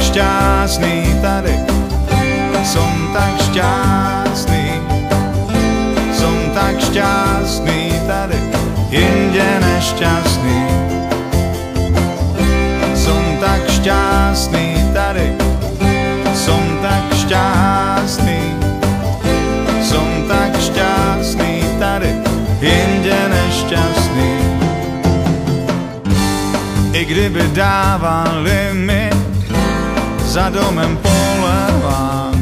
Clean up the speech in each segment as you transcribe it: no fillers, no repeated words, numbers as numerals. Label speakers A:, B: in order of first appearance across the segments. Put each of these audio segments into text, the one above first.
A: šťastný tady, som tak šťastný, som tak šťastný tady, jinde nešťastný. Som tak šťastný tady, som tak šťastný, som tak šťastný tady, jinde nešťastný. I kdyby dávali mi za domem polevám,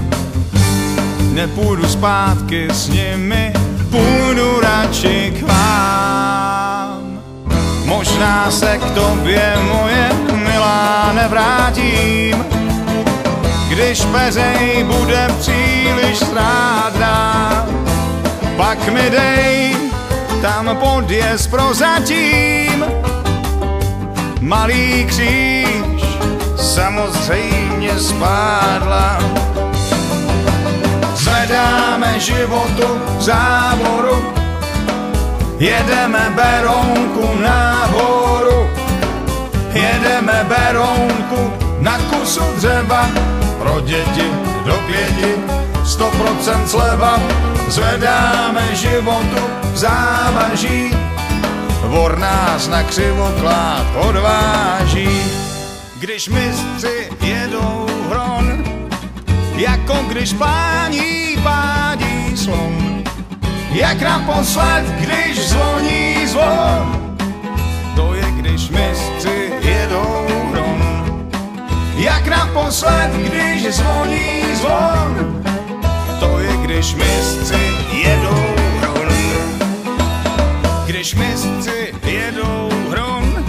A: nepůjdu zpátky s nimi, půjdu radši k vám. Možná se k tobě, moje milá, nevrátím, když peřej bude příliš strádná. Pak mi dej tam podjezd prozatím, malý kříž samozřejmě spádla. Zvedáme životu závoru, jedeme Berounku nahoru, jedeme Berounku na kusu dřeva, pro děti do 5, 100% sleva. Zvedáme životu závaží, vor nás na křivoklád odváží. Když mistři jedou hron, jako když pádí slon, jak naposled, když zvoní zvon. To je, když mistři jedou hron, jak naposled, když zvoní zvon. To je, když mistři jedou hron, když mistři jedou hron,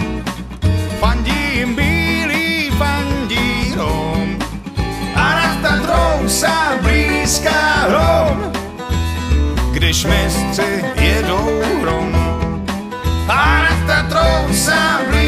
A: fandí jim bílý fandírom a nad Tatrou sa blízká hrom. Když mistři jedou hron a nad Tatrou sa blízká